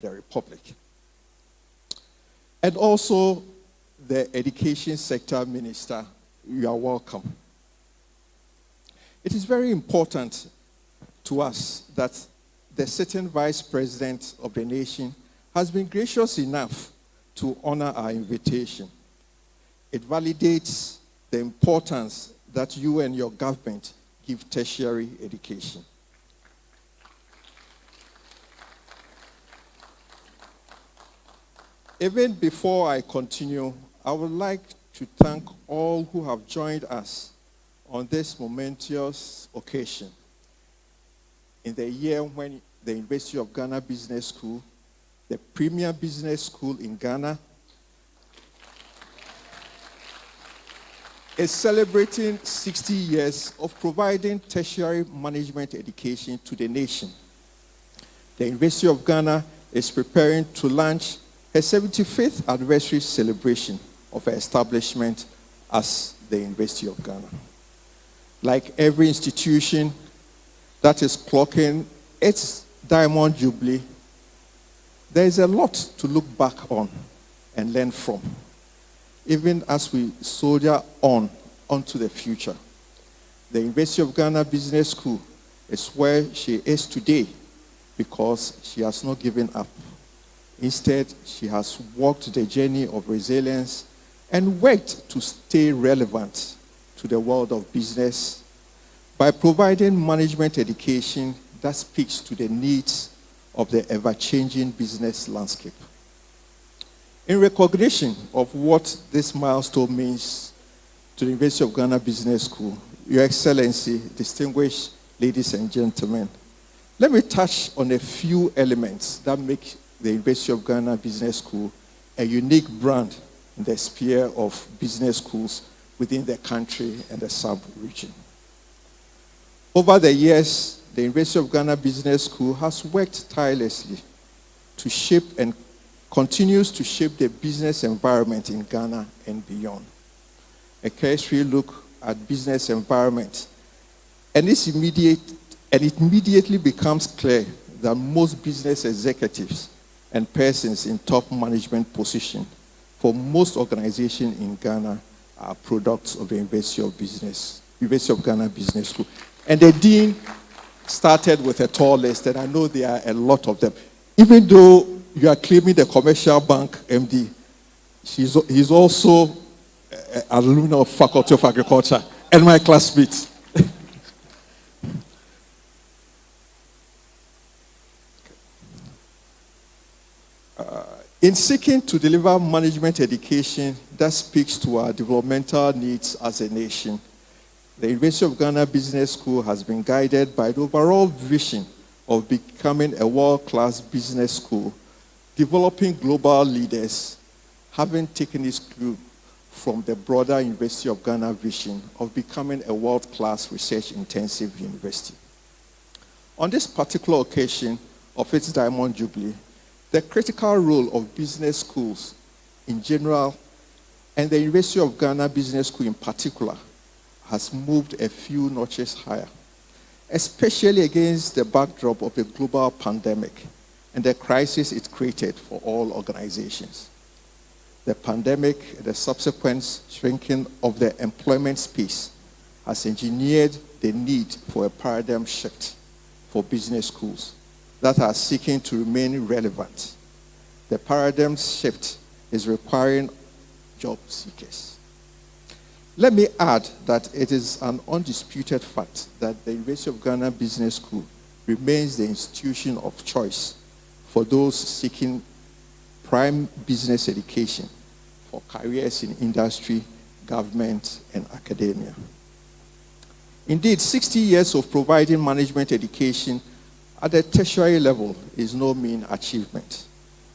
the Republic. And also the Education Sector Minister, you are welcome. It is very important to us that the sitting Vice President of the nation has been gracious enough to honor our invitation. It validates the importance that you and your government give tertiary education. Even before I continue, I would like to thank all who have joined us on this momentous occasion. In the year when the University of Ghana Business School, the premier business school in Ghana, is celebrating 60 years of providing tertiary management education to the nation. The University of Ghana is preparing to launch her 75th anniversary celebration of her establishment as the University of Ghana. Like every institution that is clocking its Diamond Jubilee, there is a lot to look back on and learn from, even as we soldier onto the future. The University of Ghana Business School is where she is today because she has not given up. Instead, she has walked the journey of resilience and worked to stay relevant to the world of business by providing management education that speaks to the needs of the ever-changing business landscape. In recognition of what this milestone means to the University of Ghana Business School, Your Excellency, distinguished ladies and gentlemen, let me touch on a few elements that make the University of Ghana Business School a unique brand in the sphere of business schools within the country and the sub-region. Over the years, the University of Ghana Business School has worked tirelessly to shape and continues to shape the business environment in Ghana and beyond. A cursory look at business environment, and it immediately becomes clear that most business executives and persons in top management position for most organizations in Ghana are products of the University of Ghana Business School. And the dean started with a tall list, and I know there are a lot of them. Even though you are claiming the commercial bank MD, he's also an alumni of Faculty of Agriculture and my classmate. In seeking to deliver management education that speaks to our developmental needs as a nation, the University of Ghana Business School has been guided by the overall vision of becoming a world-class business school, developing global leaders, having taken its clue from the broader University of Ghana vision of becoming a world-class research-intensive university. On this particular occasion of its Diamond Jubilee, the critical role of business schools in general and the University of Ghana Business School in particular has moved a few notches higher, especially against the backdrop of a global pandemic and the crisis it created for all organizations. The pandemic and the subsequent shrinking of the employment space has engineered the need for a paradigm shift for business schools that are seeking to remain relevant. The paradigm shift is requiring job seekers. Let me add that it is an undisputed fact that the University of Ghana Business School remains the institution of choice for those seeking prime business education for careers in industry, government, and academia. Indeed, 60 years of providing management education at the tertiary level is no mean achievement.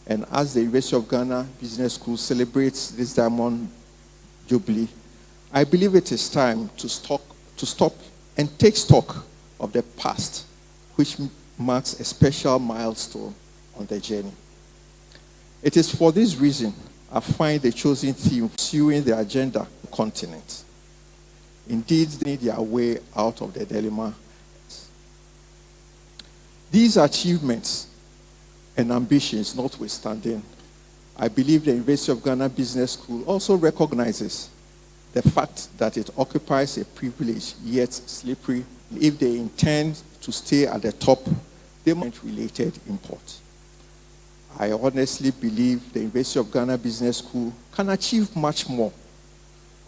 And as the University of Ghana Business School celebrates this Diamond Jubilee, I believe it is time to stop and take stock of the past, which marks a special milestone on the journey. It is for this reason I find the chosen theme pursuing the agenda continent. Indeed, they need their way out of the dilemma. These achievements and ambitions notwithstanding, I believe the University of Ghana Business School also recognizes the fact that it occupies a privileged yet slippery. If they intend to stay at the top, they must related import. I honestly believe the University of Ghana Business School can achieve much more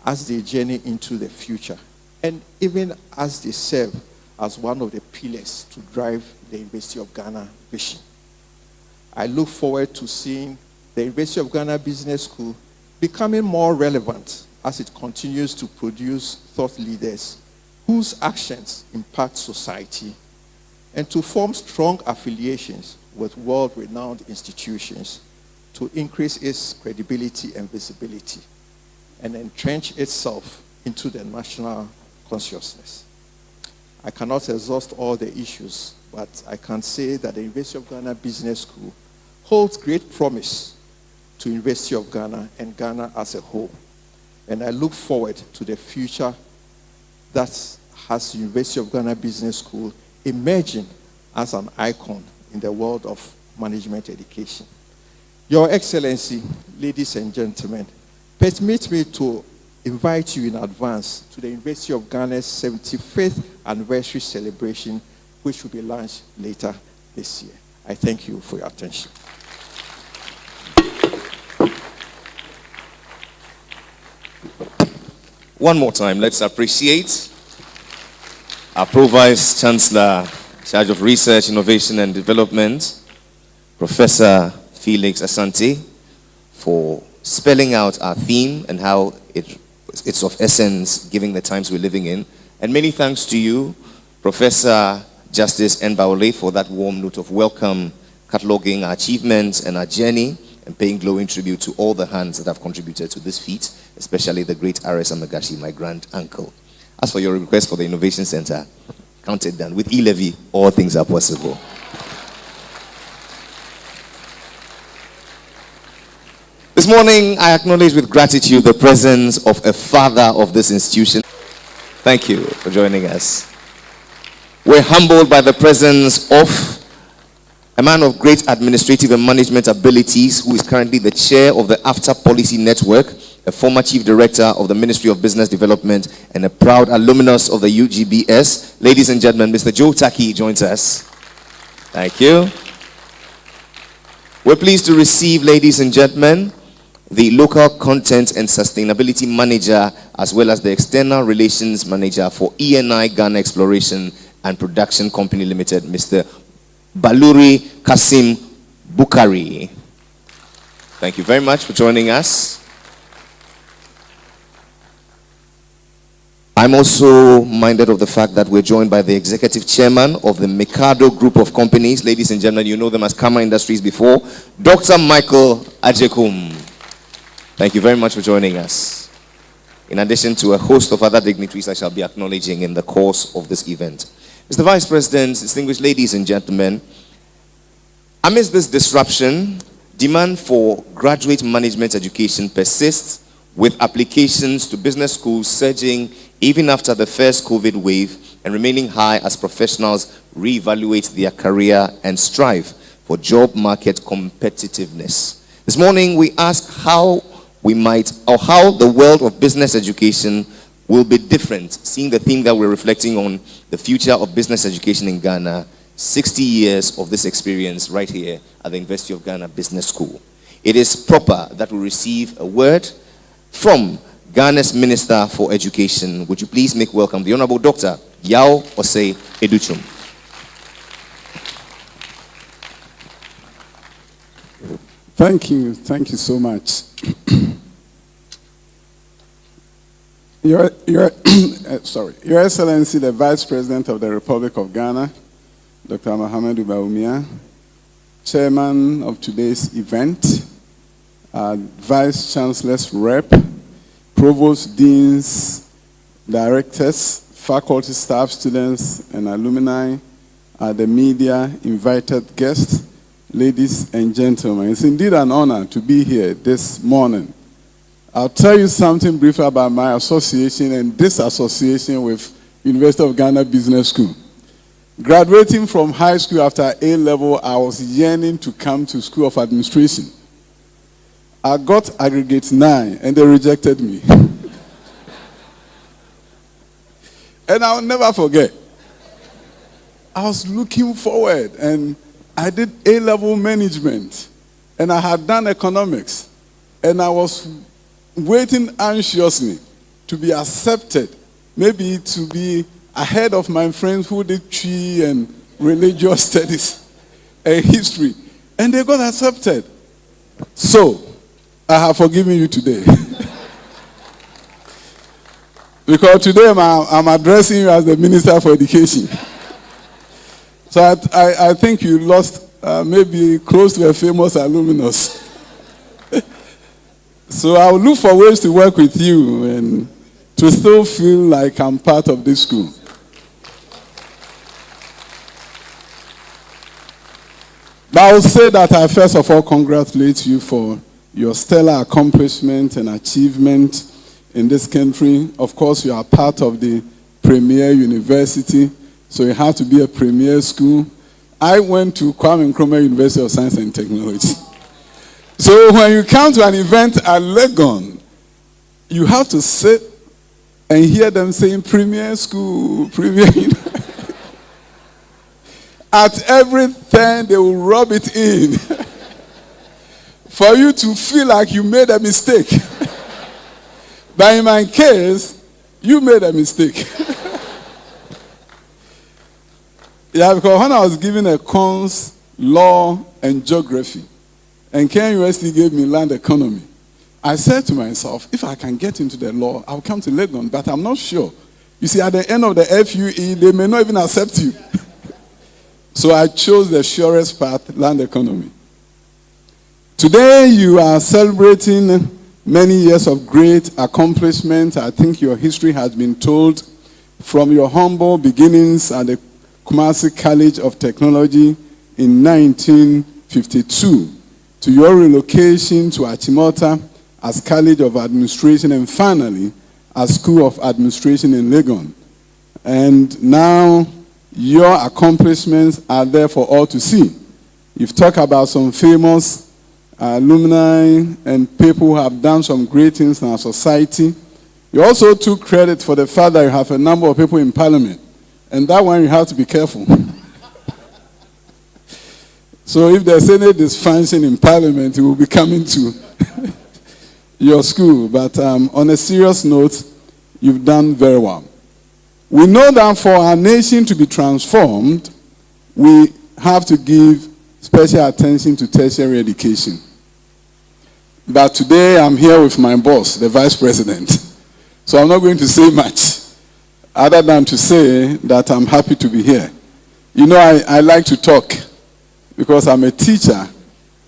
as they journey into the future, and even as they serve as one of the pillars to drive the University of Ghana vision. I look forward to seeing the University of Ghana Business School becoming more relevant as it continues to produce thought leaders whose actions impact society, and to form strong affiliations with world-renowned institutions to increase its credibility and visibility and entrench itself into the national consciousness. I cannot exhaust all the issues, but I can say that the University of Ghana Business School holds great promise to University of Ghana and Ghana as a whole. And I look forward to the future that has University of Ghana Business School emerging as an icon in the world of management education. Your Excellency, ladies and gentlemen, permit me to invite you in advance to the University of Ghana's 75th anniversary celebration, which will be launched later this year. I thank you for your attention. One more time, let's appreciate our Vice-Chancellor, in charge of Research, Innovation and Development, Professor Felix Asante, for spelling out our theme and how it's of essence given the times we're living in. And many thanks to you, Professor Justice N. Bawole, for that warm note of welcome, cataloging our achievements and our journey, and paying glowing tribute to all the hands that have contributed to this feat, especially the great R.S. Amegashie, my grand uncle. As for your request for the Innovation Center, count it done. With e-levy, all things are possible. This morning, I acknowledge with gratitude the presence of a father of this institution. Thank you for joining us. We're humbled by the presence of a man of great administrative and management abilities, who is currently the chair of the After Policy Network, a former chief director of the Ministry of Business Development, and a proud alumnus of the Ugbs. Ladies and gentlemen, Mr. Joe Taki joins us. Thank you. We're pleased to receive, ladies and gentlemen, the local content and sustainability manager, as well as the external relations manager for ENI Ghana Exploration and Production Company Limited, Mr. Baluri Kasim Bukari. Thank you very much for joining us. I'm also minded of the fact that we're joined by the executive chairman of the Mikado Group of Companies. Ladies and gentlemen, you know them as Kama Industries before, Dr. Michael Ajekum. Thank you very much for joining us. In addition to a host of other dignitaries I shall be acknowledging in the course of this event. Mr. Vice President, distinguished ladies and gentlemen, amidst this disruption, demand for graduate management education persists, with applications to business schools surging even after the first COVID wave and remaining high as professionals reevaluate their career and strive for job market competitiveness. This morning, we ask how the world of business education will be different, seeing the theme that we're reflecting on, the future of business education in Ghana, 60 years of this experience right here at the University of Ghana Business School. It is proper that we receive a word from Ghana's Minister for Education. Would you please make welcome the Honorable Dr. Yao Osei Educhum. Thank you so much. Your Excellency, the Vice President of the Republic of Ghana, Dr. Mohamedou Bawumia, Chairman of today's event, Vice-Chancellor's Rep, Provost, Deans, Directors, faculty, staff, students, and alumni, the media, invited guests, ladies and gentlemen. It's indeed an honor to be here this morning. I'll tell you something brief about my association and disassociation with University of Ghana Business School. Graduating from high school after A-level, I was yearning to come to School of Administration. I got aggregate 9 and they rejected me. And I'll never forget. I was looking forward and I did A-level management and I had done economics and I was waiting anxiously to be accepted, maybe to be ahead of my friends who did tree and religious studies and history. And they got accepted. So, I have forgiven you today. Because today I'm addressing you as the Minister for Education. So I think you lost maybe close to a famous alumnus. So I will look for ways to work with you and to still feel like I'm part of this school. But I will say that I first of all congratulate you for your stellar accomplishment and achievement in this country. Of course, you are part of the premier university, so you have to be a premier school. I went to Kwame Nkrumah University of Science and Technology. So when you come to an event at Legon, you have to sit and hear them saying premier school, premier university. At everything, they will rub it in for you to feel like you made a mistake. But in my case, you made a mistake. Yeah, because when I was given a cons, law, and geography, and Kenya University gave me land economy, I said to myself, if I can get into the law, I'll come to Legon, but I'm not sure. You see, at the end of the FUE, they may not even accept you. So I chose the surest path, land economy. Today, you are celebrating many years of great accomplishment. I think your history has been told from your humble beginnings at the Kumasi College of Technology in 1952 to your relocation to Achimota as College of Administration and finally as School of Administration in Legon. And now your accomplishments are there for all to see. You've talked about some famous alumni and people who have done some great things in our society. You also took credit for the fact that you have a number of people in parliament. And that one you have to be careful. So if there's any dysfunction in parliament, it will be coming to your school. But on a serious note, you've done very well. We know that for our nation to be transformed, we have to give special attention to tertiary education. But today I'm here with my boss, the Vice President. So I'm not going to say much, other than to say that I'm happy to be here. You know, I like to talk because I'm a teacher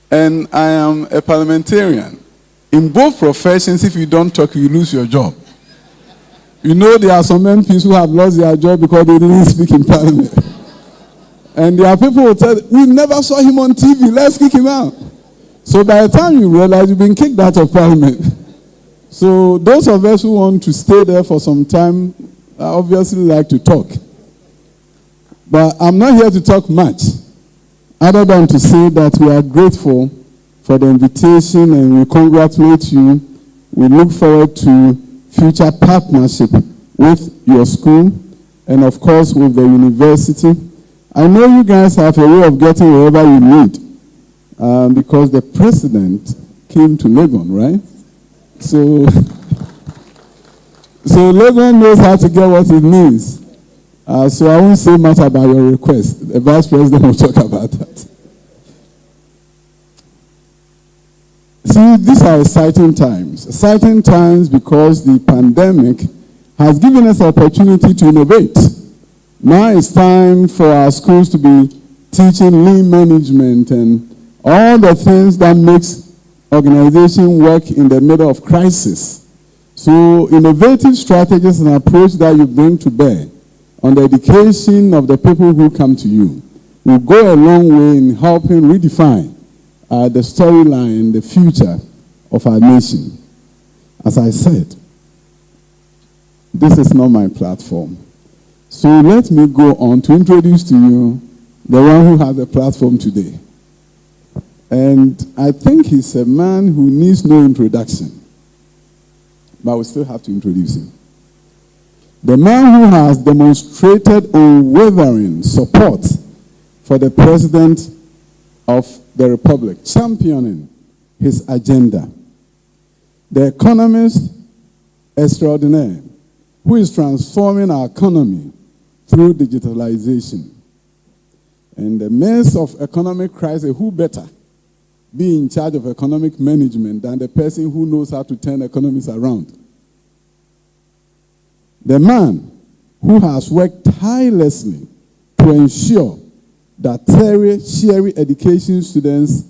and I am a parliamentarian. In both professions, if you don't talk, you lose your job. You know, there are some MPs who have lost their job because they didn't speak in parliament. And there are people who tell, we never saw him on TV, let's kick him out. So by the time you realize you've been kicked out of parliament. So those of us who want to stay there for some time obviously like to talk. But I'm not here to talk much, other than to say that we are grateful for the invitation and we congratulate you. We look forward to future partnership with your school and of course with the university. I know you guys have a way of getting wherever you need because the president came to Legon, right? So Legon knows how to get what it needs. So I won't say much about your request. The vice president will talk about that. See, these are exciting times. Exciting times because the pandemic has given us the opportunity to innovate. Now it's time for our schools to be teaching lean management and all the things that makes organization work in the middle of crisis. So innovative strategies and approach that you bring to bear on the education of the people who come to you will go a long way in helping redefine the storyline, the future of our nation. As I said, this is not my platform. So let me go on to introduce to you the one who has the platform today. And I think he's a man who needs no introduction, but we still have to introduce him. The man who has demonstrated unwavering support for the President of the Republic, championing his agenda. The economist extraordinaire who is transforming our economy through digitalization. In the midst of economic crisis, who better be in charge of economic management than the person who knows how to turn economies around? The man who has worked tirelessly to ensure that tertiary education students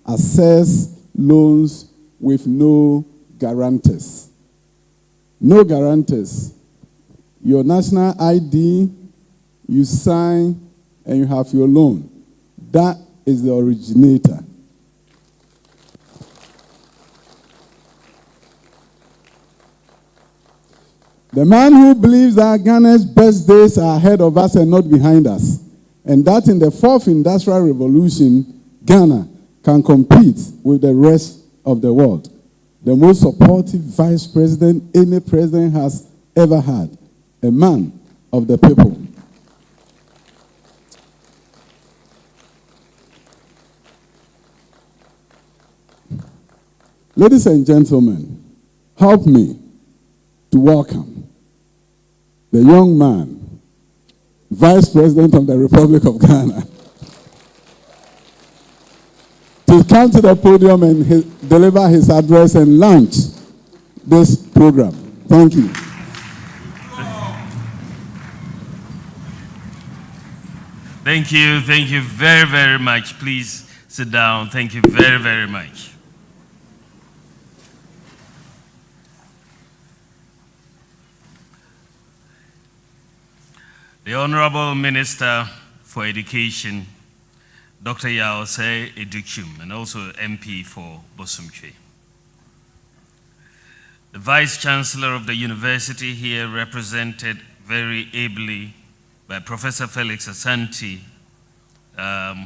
access loans with no guarantors. No guarantors. Your national ID, you sign, and you have your loan. That is the originator. The man who believes that Ghana's best days are ahead of us and not behind us, and that in the fourth industrial revolution, Ghana can compete with the rest of the world. The most supportive vice president any president has ever had, a man of the people. Ladies and gentlemen, help me to welcome the young man, Vice President of the Republic of Ghana, to come to the podium and deliver his address and launch this program. Thank you. Thank you very, very much. Please sit down. Thank you very, very much. The Honorable Minister for Education, Dr. Yaosei Educhum, and also MP for Bosumtwe. The Vice-Chancellor of the university here, represented very ably by Professor Felix Asante,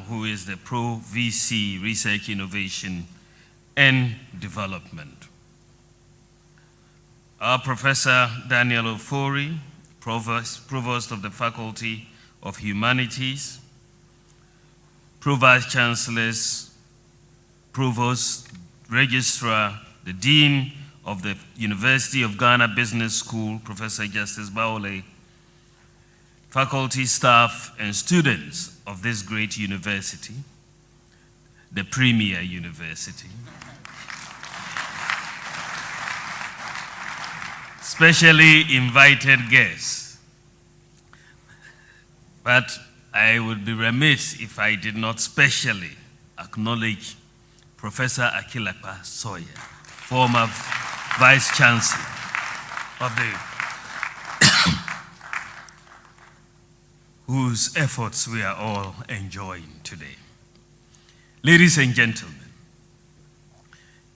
who is the Pro VC Research Innovation and Development. Our Professor Daniel Ofori, Provost of the Faculty of Humanities, Pro-Vice-Chancellors, Provost, Registrar, the Dean of the University of Ghana Business School, Professor Justice Bawole, faculty, staff, and students of this great university, the premier university. Specially invited guests. But I would be remiss if I did not specially acknowledge Professor Akilapa Sawyer, former Vice-Chancellor of the whose efforts we are all enjoying today. Ladies and gentlemen,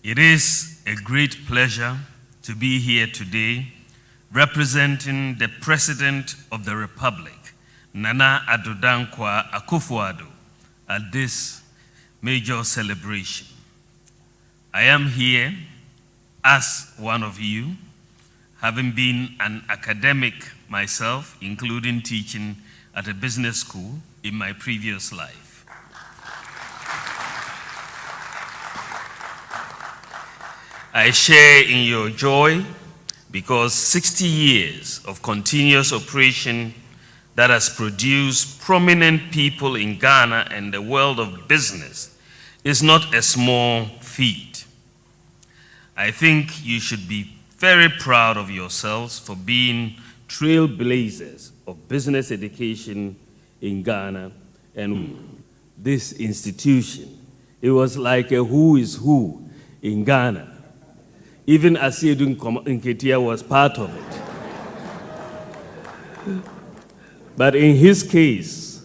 it is a great pleasure to be here today representing the President of the Republic, Nana Addo Dankwa Akufo-Addo, at this major celebration. I am here as one of you, having been an academic myself, including teaching at a business school in my previous life. I share in your joy because 60 years of continuous operation that has produced prominent people in Ghana and the world of business is not a small feat. I think you should be very proud of yourselves for being trailblazers of business education in Ghana and this institution. It was like a who is who in Ghana. Even Asiedu Nketia was part of it. But in his case,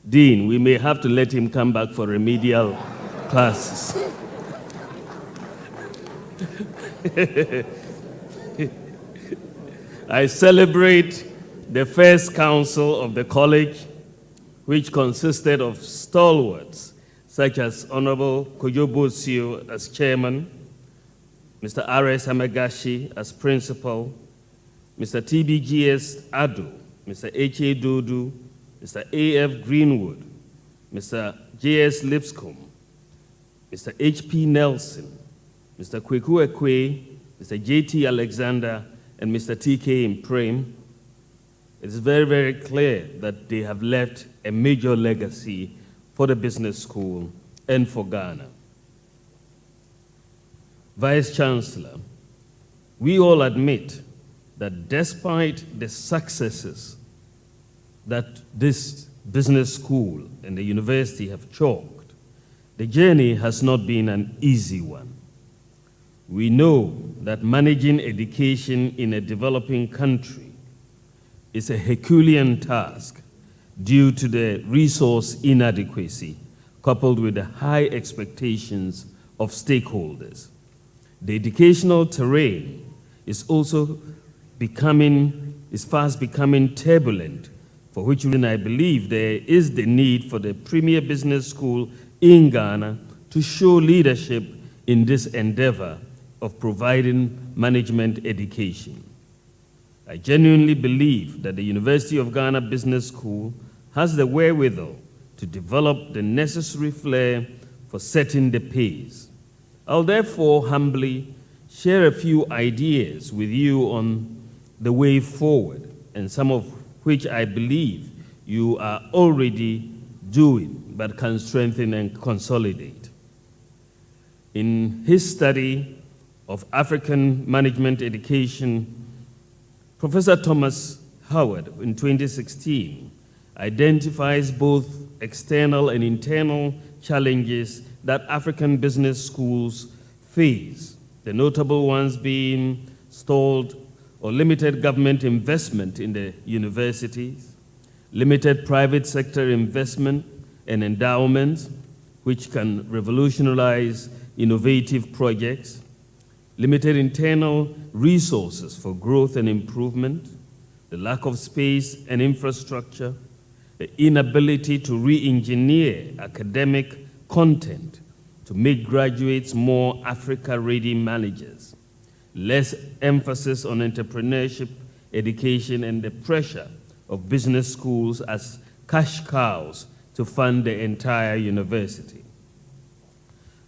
Dean, we may have to let him come back for remedial classes. I celebrate the first council of the college, which consisted of stalwarts such as Honorable Kojo Bosio as chairman, Mr. R.S. Amegashie as principal, Mr. T.B.G.S. Addo, Mr. H.A. Dodu, Mr. A.F. Greenwood, Mr. J.S. Lipscomb, Mr. H.P. Nelson, Mr. Kweku Ekwe, Mr. J.T. Alexander, and Mr. T.K. Imprem. It is very, very clear that they have left a major legacy for the business school and for Ghana. Vice-Chancellor, we all admit that despite the successes that this business school and the university have chalked, the journey has not been an easy one. We know that managing education in a developing country is a Herculean task due to the resource inadequacy coupled with the high expectations of stakeholders. The educational terrain is also fast becoming turbulent, for which reason I believe there is the need for the premier business school in Ghana to show leadership in this endeavor of providing management education. I genuinely believe that the University of Ghana Business School has the wherewithal to develop the necessary flair for setting the pace. I'll therefore humbly share a few ideas with you on the way forward, and some of which I believe you are already doing, but can strengthen and consolidate. In his study of African management education, Professor Thomas Howard in 2016 identifies both external and internal challenges that African business schools face, the notable ones being stalled or limited government investment in the universities, limited private sector investment and endowments, which can revolutionize innovative projects, limited internal resources for growth and improvement, the lack of space and infrastructure, the inability to re-engineer academic content to make graduates more Africa-ready managers, less emphasis on entrepreneurship, education, and the pressure of business schools as cash cows to fund the entire university.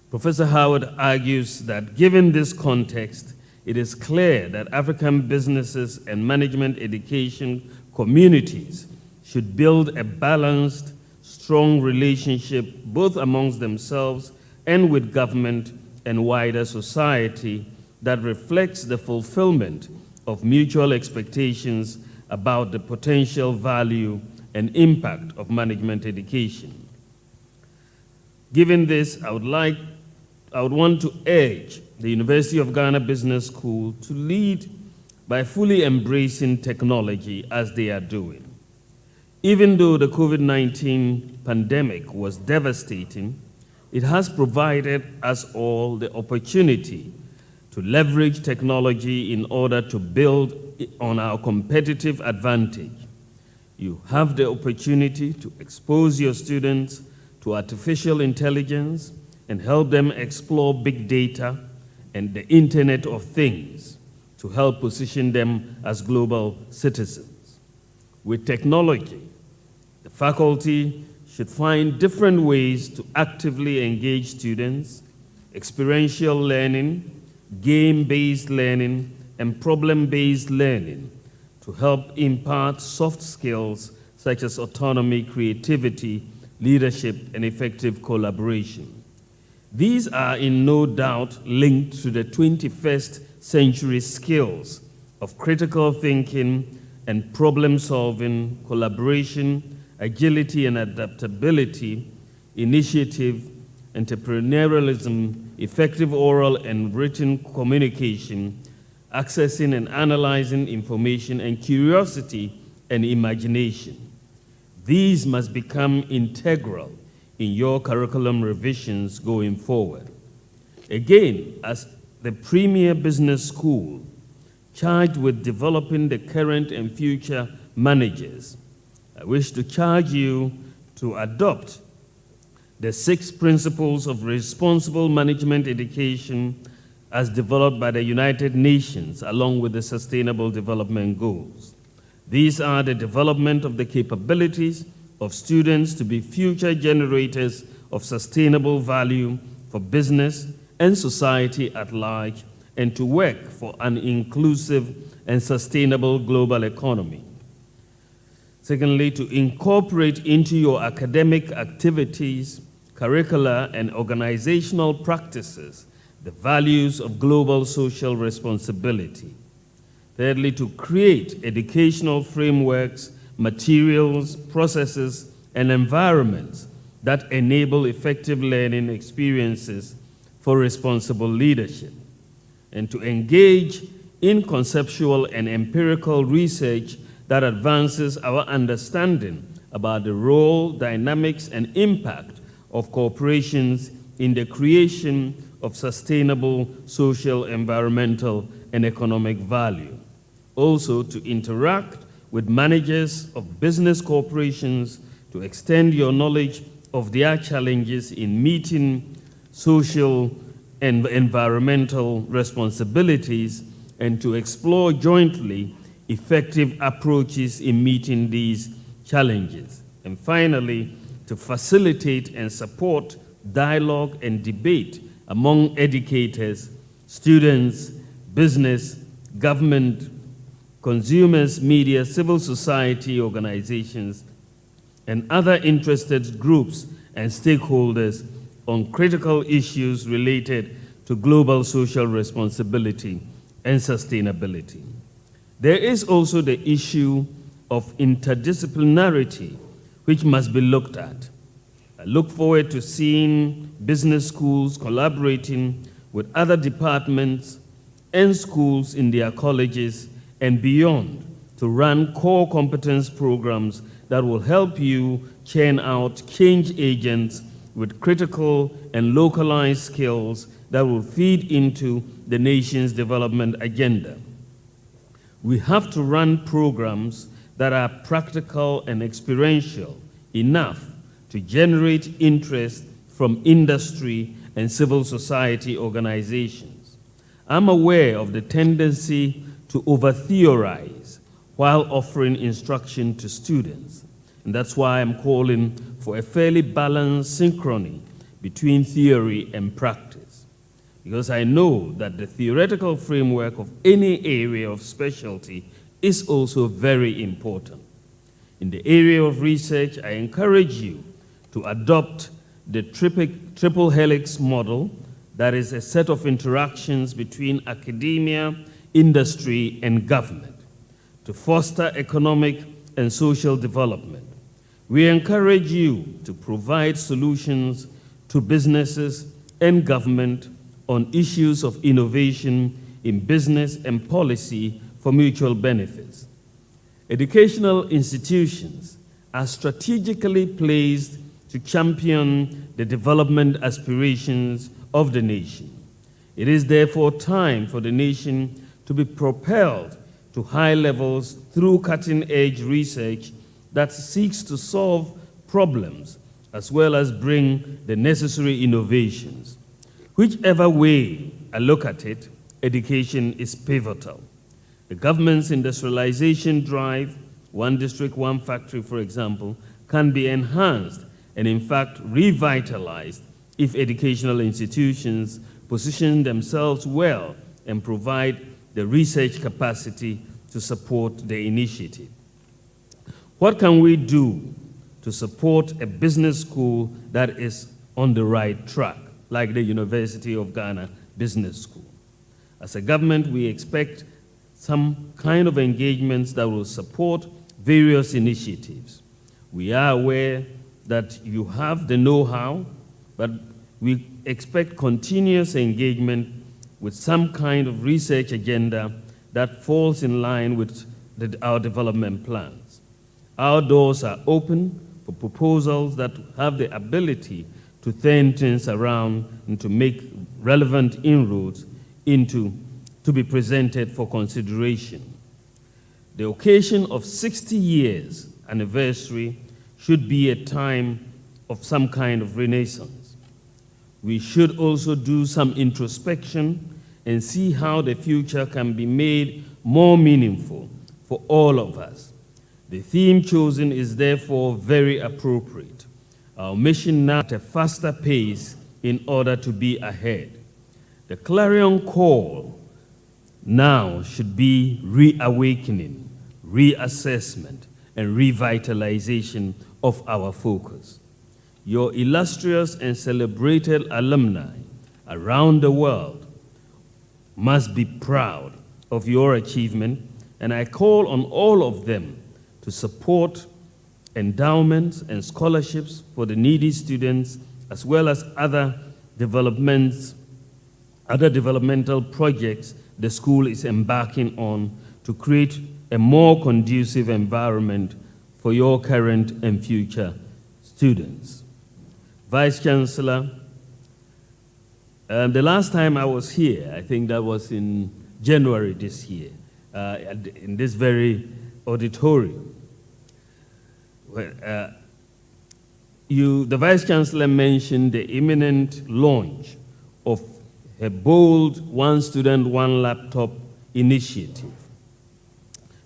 Professor Howard argues that given this context, it is clear that African businesses and management education communities should build a balanced, strong relationship both amongst themselves and with government and wider society that reflects the fulfillment of mutual expectations about the potential value and impact of management education. Given this, I would want to urge the University of Ghana Business School to lead by fully embracing technology as they are doing. Even though the COVID-19 pandemic was devastating, it has provided us all the opportunity to leverage technology in order to build on our competitive advantage. You have the opportunity to expose your students to artificial intelligence and help them explore big data and the Internet of Things to help position them as global citizens. With technology, the faculty should find different ways to actively engage students, experiential learning, game-based learning, and problem-based learning to help impart soft skills such as autonomy, creativity, leadership, and effective collaboration. These are in no doubt linked to the 21st century skills of critical thinking and problem-solving, collaboration, agility and adaptability, initiative, entrepreneurialism, effective oral and written communication, accessing and analyzing information, and curiosity and imagination. These must become integral in your curriculum revisions going forward. Again, as the premier business school charged with developing the current and future managers. I wish to charge you to adopt the 6 principles of responsible management education as developed by the United Nations along with the Sustainable Development Goals. These are the development of the capabilities of students to be future generators of sustainable value for business and society at large, and to work for an inclusive and sustainable global economy. Secondly, to incorporate into your academic activities, curricula, and organizational practices the values of global social responsibility. Thirdly, to create educational frameworks, materials, processes, and environments that enable effective learning experiences for responsible leadership, and to engage in conceptual and empirical research that advances our understanding about the role, dynamics, and impact of corporations in the creation of sustainable social, environmental, and economic value. Also, to interact with managers of business corporations to extend your knowledge of their challenges in meeting social and environmental responsibilities, and to explore jointly effective approaches in meeting these challenges. And finally, to facilitate and support dialogue and debate among educators, students, business, government, consumers, media, civil society organizations, and other interested groups and stakeholders on critical issues related to global social responsibility and sustainability. There is also the issue of interdisciplinarity, which must be looked at. I look forward to seeing business schools collaborating with other departments and schools in their colleges and beyond to run core competence programs that will help you churn out change agents with critical and localized skills that will feed into the nation's development agenda. We have to run programs that are practical and experiential enough to generate interest from industry and civil society organizations. I'm aware of the tendency to over-theorize while offering instruction to students. And that's why I'm calling for a fairly balanced synchrony between theory and practice. Because I know that the theoretical framework of any area of specialty is also very important. In the area of research, I encourage you to adopt the triple helix model, that is a set of interactions between academia, industry, and government, to foster economic and social development. We encourage you to provide solutions to businesses and government on issues of innovation in business and policy for mutual benefits. Educational institutions are strategically placed to champion the development aspirations of the nation. It is therefore time for the nation to be propelled to high levels through cutting-edge research that seeks to solve problems as well as bring the necessary innovations. Whichever way I look at it, education is pivotal. The government's industrialization drive, one district, one factory, for example, can be enhanced and in fact revitalized if educational institutions position themselves well and provide the research capacity to support the initiative. What can we do to support a business school that is on the right track, like the University of Ghana Business School? As a government, we expect some kind of engagements that will support various initiatives. We are aware that you have the know-how, but we expect continuous engagement with some kind of research agenda that falls in line with our development plans. Our doors are open for proposals that have the ability to turn things around and to make relevant inroads to be presented for consideration. The occasion of 60 years anniversary should be a time of some kind of renaissance. We should also do some introspection and see how the future can be made more meaningful for all of us. The theme chosen is therefore very appropriate. Our mission now at a faster pace in order to be ahead. The clarion call now should be reawakening, reassessment, and revitalization of our focus. Your illustrious and celebrated alumni around the world must be proud of your achievement, and I call on all of them to support endowments and scholarships for the needy students, as well as other developmental projects the school is embarking on to create a more conducive environment for your current and future students. Vice-Chancellor, the last time I was here, I think that was in January this year, in this very auditorium. The Vice-Chancellor mentioned the imminent launch of a bold one student, one laptop initiative.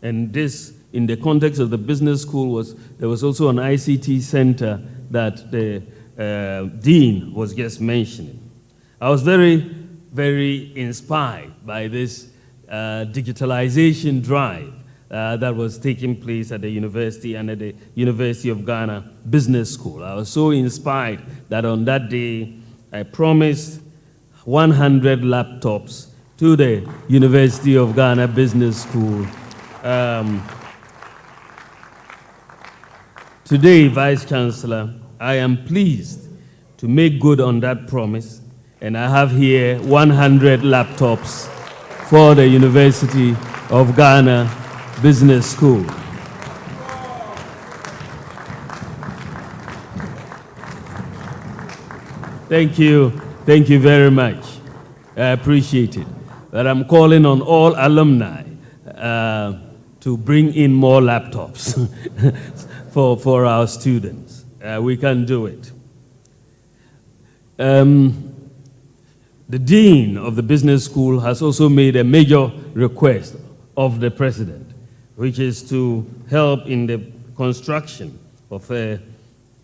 And this, in the context of the business school, there was also an ICT center that the dean was just mentioning. I was very, very inspired by this digitalization drive that was taking place at the university and at the University of Ghana Business School. I was so inspired that on that day, I promised 100 laptops to the University of Ghana Business School. Today, Vice-Chancellor, I am pleased to make good on that promise, and I have here 100 laptops for the University of Ghana Business School. Thank you very much. I appreciate it. But I'm calling on all alumni to bring in more laptops for our students. We can do it. The dean of the business school has also made a major request of the president, which is to help in the construction of a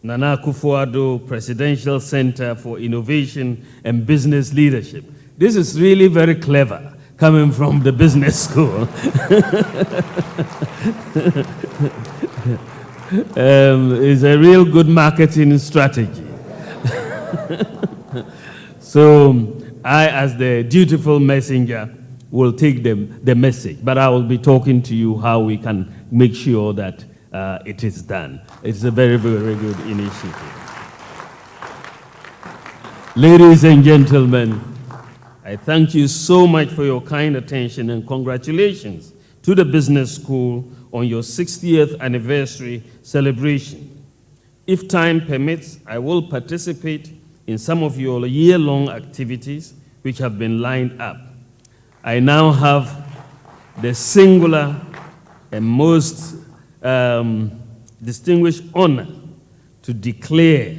Nana Akufo-Addo Presidential Center for Innovation and Business Leadership. This is really very clever, coming from the business school. It's a real good marketing strategy. So I, as the dutiful messenger, will take the message, but I will be talking to you how we can make sure that it is done. It's a very, very good initiative. Ladies and gentlemen, I thank you so much for your kind attention and congratulations to the business school on your 60th anniversary celebration. If time permits, I will participate in some of your year-long activities which have been lined up. I now have the singular and most distinguished honor to declare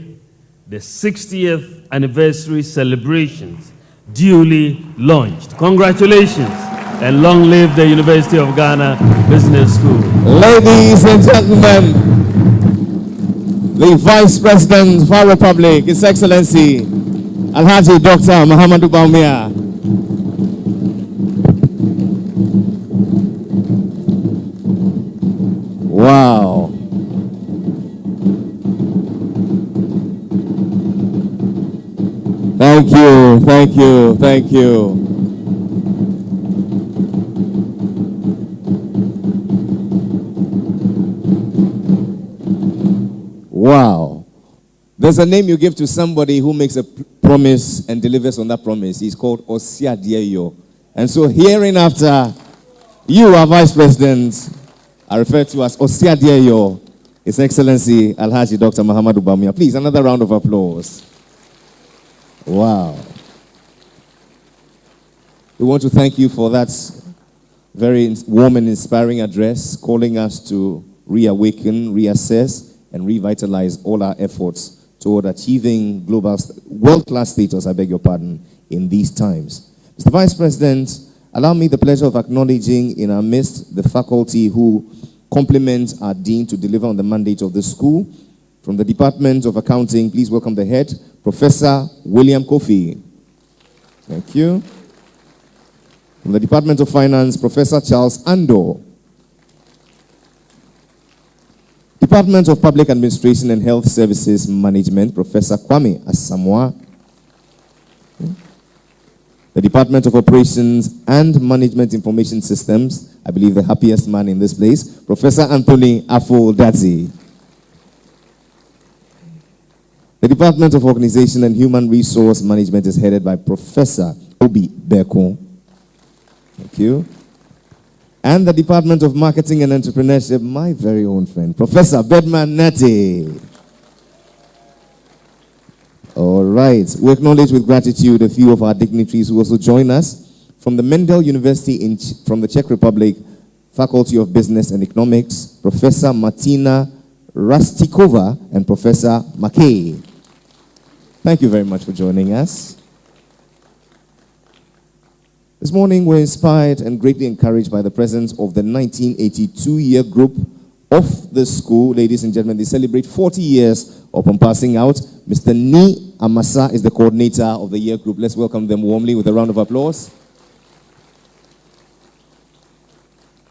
the 60th anniversary celebrations duly launched. Congratulations, and long live the University of Ghana Business School. Ladies and gentlemen, the Vice President of our Republic, His Excellency Alhaji Dr. Muhammadu Bawumia. Wow. Thank you, thank you, thank you. Wow. There's a name you give to somebody who makes a promise and delivers on that promise. He's called Osiadiayo. And so hereinafter, you are Vice President, I refer to as Osiadiayo, His Excellency Alhaji Dr. Muhammadu Bawumia. Please, another round of applause. Wow. We want to thank you for that very warm and inspiring address, calling us to reawaken, reassess, and revitalize all our efforts toward achieving world-class status, I beg your pardon, in these times. Mr. Vice President, allow me the pleasure of acknowledging in our midst the faculty who complement our dean to deliver on the mandate of the school. From the Department of Accounting, please welcome the head, Professor William Kofi. Thank you. From the Department of Finance, Professor Charles Ando. Department of Public Administration and Health Services Management, Professor Kwame Asamoah. The Department of Operations and Management Information Systems, I believe the happiest man in this place, Professor Anthony Afo-Dadzi. The Department of Organization and Human Resource Management is headed by Professor Obi Beko. Thank you. And the Department of Marketing and Entrepreneurship, my very own friend, Professor Bedman Nate. All right. We acknowledge with gratitude a few of our dignitaries who also join us from the Mendel University from the Czech Republic, Faculty of Business and Economics, Professor Martina Rastikova and Professor McKay. Thank you very much for joining us. This morning, we're inspired and greatly encouraged by the presence of the 1982-year group of the school. Ladies and gentlemen, they celebrate 40 years upon passing out. Mr. Ni Amasa is the coordinator of the year group. Let's welcome them warmly with a round of applause.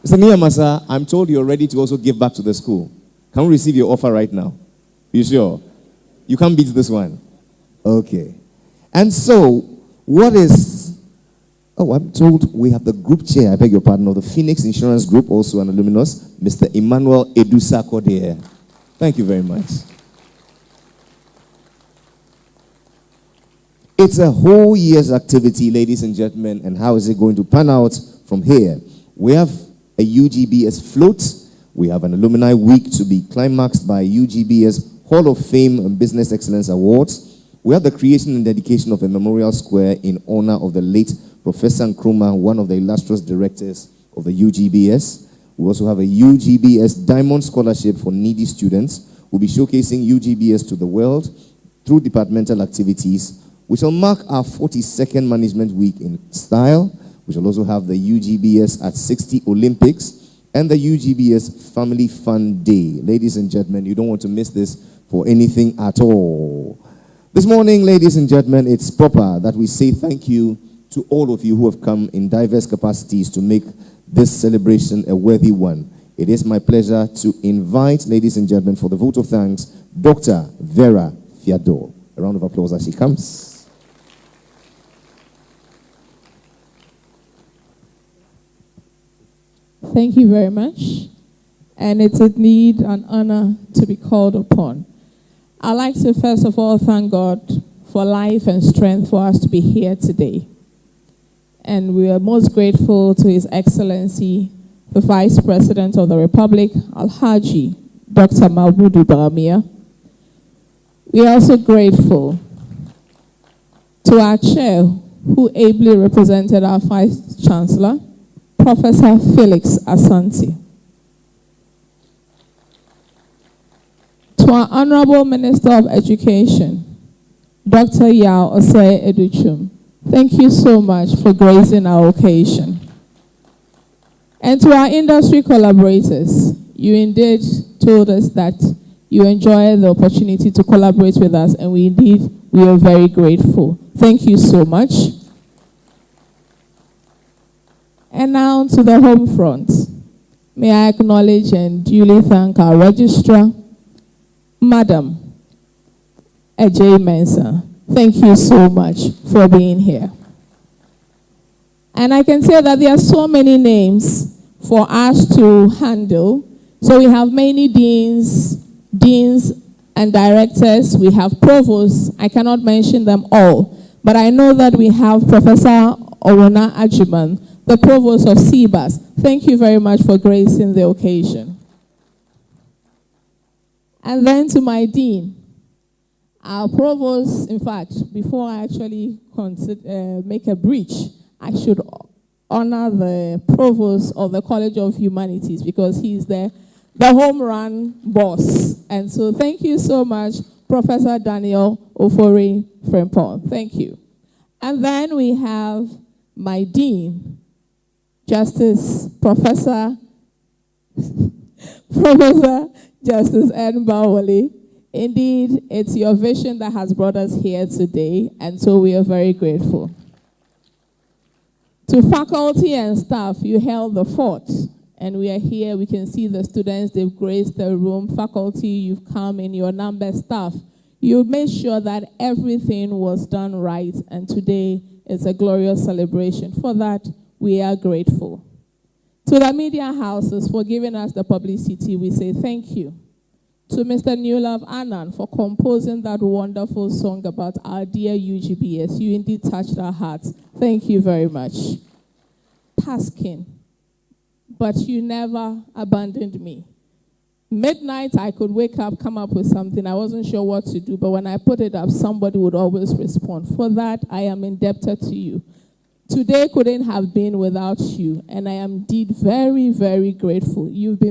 Mr. Ni Amasa, I'm told you're ready to also give back to the school. Can we receive your offer right now? You sure? You can't beat this one. Okay. And so, what is... Oh, I'm told we have the group chair, I beg your pardon, of the Phoenix Insurance Group, also an alumnus, Mr. Emmanuel Edusa Kodie. Thank you very much. It's a whole year's activity, ladies and gentlemen, and how is it going to pan out from here? We have a UGBS float. We have an Alumni Week to be climaxed by UGBS Hall of Fame and Business Excellence Awards. We have the creation and dedication of a memorial square in honor of the late Professor Nkrumah, one of the illustrious directors of the UGBS. We also have a UGBS Diamond Scholarship for needy students. We'll be showcasing UGBS to the world through departmental activities. We shall mark our 42nd Management Week in style. We shall also have the UGBS at 60 Olympics and the UGBS Family Fun Day. Ladies and gentlemen, you don't want to miss this for anything at all. This morning, ladies and gentlemen, it's proper that we say thank you to all of you who have come in diverse capacities to make this celebration a worthy one. It is my pleasure to invite, ladies and gentlemen, for the vote of thanks, Dr. Vera Fiado. A round of applause as she comes. Thank you very much. And it's indeed an honor to be called upon. I'd like to first of all thank God for life and strength for us to be here today. And we are most grateful to His Excellency, the Vice President of the Republic, Alhaji Dr. Mahmoud Bawole. We are also grateful to our chair, who ably represented our Vice-Chancellor, Professor Felix Asante. To our Honorable Minister of Education, Dr. Yao Osei Educhum. Thank you so much for gracing our occasion. And to our industry collaborators, you indeed told us that you enjoy the opportunity to collaborate with us, and we are very grateful. Thank you so much. And now to the home front. May I acknowledge and duly thank our registrar, Madam Ejay Mensah. Thank you so much for being here. And I can say that there are so many names for us to handle. So we have many deans and directors. We have provosts. I cannot mention them all. But I know that we have Professor Owona Ajiman, the provost of CBAS. Thank you very much for gracing the occasion. And then to my dean. Our provost, in fact, before I actually make a breach, I should honor the provost of the College of Humanities because he's the home run boss. And so thank you so much, Professor Daniel Ofori Frimpong. Thank you. And then we have my dean, Professor Justice N. Bawole. Indeed, it's your vision that has brought us here today, and so we are very grateful. To faculty and staff, you held the fort, and we are here. We can see the students, they've graced the room. Faculty, you've come in your number. Staff, you made sure that everything was done right, and today is a glorious celebration. For that, we are grateful. To the media houses for giving us the publicity, we say thank you. To Mr. Newlove Annan for composing that wonderful song about our dear UGBS. You indeed touched our hearts. Thank you very much. Tasking, but you never abandoned me. Midnight, I could wake up, come up with something. I wasn't sure what to do, but when I put it up, somebody would always respond. For that, I am indebted to you. Today couldn't have been without you, and I am indeed very, very grateful. You've been